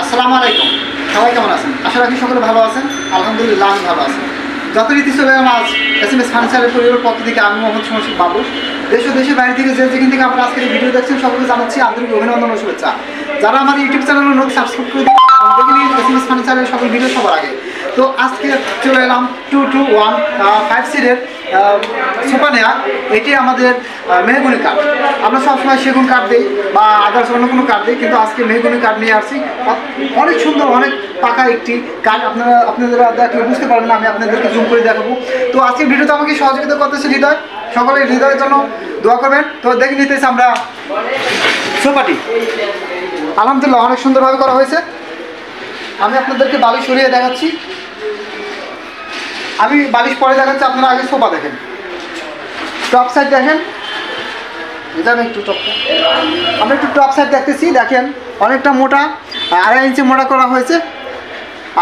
আসসালামু আলাইকুম। সবাই কেমন আছেন? আশা রাখি সকলে ভালো আছেন। আলহামদুলিল্লাহ আমি ভালো আছি। যথারীতি চলে এলাম আজ SMS ফার্নিচারের পরিবারের পক্ষ থেকে। আমি মোহাম্মদ শমশিক বাবু। দেশ ও দেশের বাইরে থেকে যেখান থেকে আপনারা আজকের এই ভিডিও দেখছেন সকলকে জানাচ্ছি আন্তরিক অভিনন্দন ও শুভেচ্ছা। যারা আমার ইউটিউব চ্যানেল নতুন সাবস্ক্রাইব করে দিন, দেখে নিন SMS ফার্নিচারের সকল ভিডিও সবার আগে। তো আজকে চলে এলাম 2215 সিটের সোফা নেয়া। এটি আমাদের মেহগনি কাঠ। আমরা সবসময় সেগুন কাঠ দিই বা আদার্স অন্য কোনো কাঠ দিই, কিন্তু আজকে মেহগনি কাঠ নিয়ে আসছি। অনেক সুন্দর, অনেক পাকা একটি কাঠ। আপনারা দেখলে বুঝতে পারবেন না, আমি আপনাদেরকে জুম করে দেখাবো। তো আজকের ভিডিওতে আমাকে সহযোগিতা করতেছে হৃদয়। সকলে হৃদয়ের জন্য দোয়া করবেন। তো দেখে নিতেছি আমরা সোফাটি। আলহামদুলিল্লাহ অনেক সুন্দরভাবে করা হয়েছে। আমি আপনাদেরকে বালিশ সরিয়ে দেখাচ্ছি। আমি বালিশ পরে দেখাচ্ছি, আপনারা আগে সোফা দেখেন। টপ সাইড দেখেন, বুঝলেন একটু টপটা। আমরা একটু টপ সাইড দেখতেছি, দেখেন অনেকটা মোটা, 2.5 ইঞ্চি মোটা করা হয়েছে।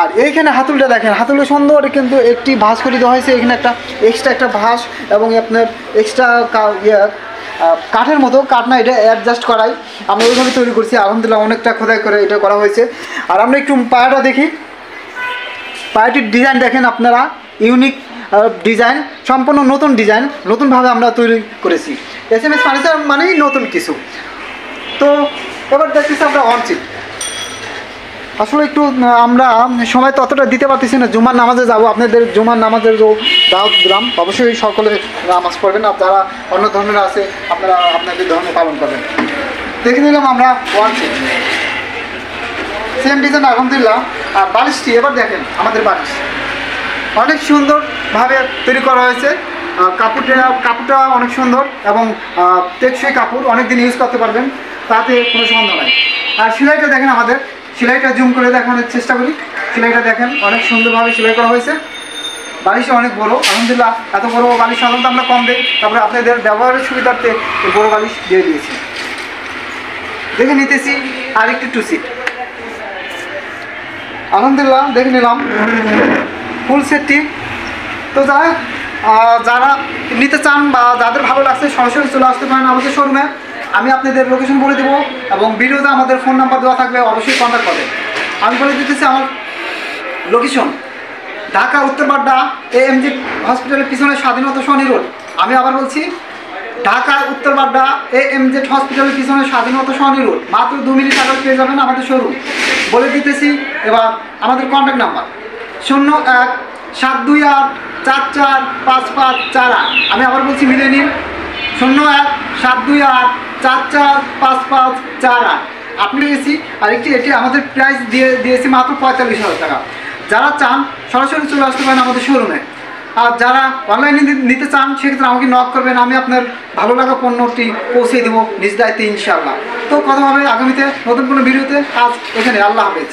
আর এইখানে হাতুলটা দেখেন, হাতুলটা সুন্দর কিন্তু একটি ভাঁজ করে দেওয়া হয়েছে। এখানে একটা এক্সট্রা একটা ভাঁজ এবং আপনার এক্সট্রা কাঠের মতো, কাঠ না, এটা অ্যাডজাস্ট করাই আমরা ওইভাবে তৈরি করছি। আলহামদুলিল্লাহ অনেকটা খোদাই করে এটা করা হয়েছে। আর আমরা একটু পায়াটা দেখি। পায়াটির ডিজাইন দেখেন আপনারা, ইউনিক ডিজাইন, সম্পূর্ণ নতুন ডিজাইন, নতুনভাবে আমরা তৈরি করেছি। SMS ফার্নিচার মানেই নতুন কিছু। তো এবার দেখতেছি আমরা অন সিট। আসলে একটু আমরা সময় ততটা দিতে পারতেছি না। জুমার নামাজে যাব, আপনাদের জুমার নামাজের দাওয়াত দিলাম, অবশ্যই সকলে নামাজ পড়বেন। আর যারা অন্য ধর্মের আছে আপনারা আপনাদের ধর্ম পালন করবেন। দেখে নিলাম আমরা ওয়ান সিট, সেম ডিজাইন আলহামদুলিল্লাহ। আর বালিশটি এবার দেখেন, আমাদের বালিশ অনেক সুন্দরভাবে তৈরি করা হয়েছে। কাপড়টা অনেক সুন্দর এবং টেকসই কাপড়, অনেক দিন ইউজ করতে পারবেন, তাতে কোনো সন্দেহ নাই। আর সেলাইটা দেখেন, আমাদের সেলাইটা জুম করে দেখানোর চেষ্টা করি। সেলাইটা দেখেন অনেক সুন্দরভাবে সেলাই করা হয়েছে। বালিশটা অনেক বড়, আলহামদুলিল্লাহ। এত বড় বালিশ সাধারণত আমরা কম দিই, তারপরে আপনাদের ব্যবহারের সুবিধার্থে বড় বালিশ দিয়ে দিয়েছি। দেখে নিতেছি আর একটি 2 সিট। আলহামদুলিল্লাহ দেখে নিলাম ফুল সেটটি। তো যারা নিতে চান বা যাদের ভালো লাগছে সরাসরি চলে আসতে পারেন আমাদের শোরুমে। আমি আপনাদের লোকেশন বলে দেবো এবং ভিডিওতে আমাদের ফোন নাম্বার দেওয়া থাকবে, অবশ্যই কন্ট্যাক্ট করবেন। আমি বলে দিতেছি আমার লোকেশন ঢাকা উত্তরপাড্ডা AMG হসপিটালের পিছনে স্বাধীনতা সনি রোড। আমি আবার বলছি, ঢাকা উত্তরপাড্ডা AMG হসপিটালের পিছনে স্বাধীনতা সনি রোড। মাত্র 2 মিনিট আগে পেয়ে যাবেন আমাদের শোরুম। বলে দিতেছি এবার আমাদের কন্ট্যাক্ট নাম্বার 0172844554। আমি আবার বলছি, মিলে নিন, 0172844554। আপনি গেছি আরেকটি, এটি আমাদের প্রাইস দিয়েছি মাত্র 45,000 টাকা। যারা চান সরাসরি চলে আসতে পারেন আমাদের শোরুমে। আর যারা অনলাইনে নিতে চান সেক্ষেত্রে আমাকে নক করবেন, আমি আপনার ভালো লাগা পণ্যটি পৌঁছে দেবো নিজ দায়িত্বে ইনশাআল্লাহ। তো কথা হবে আগামীতে নতুন কোনো ভিডিওতে। আজ এখানে, আল্লাহ হাফেজ।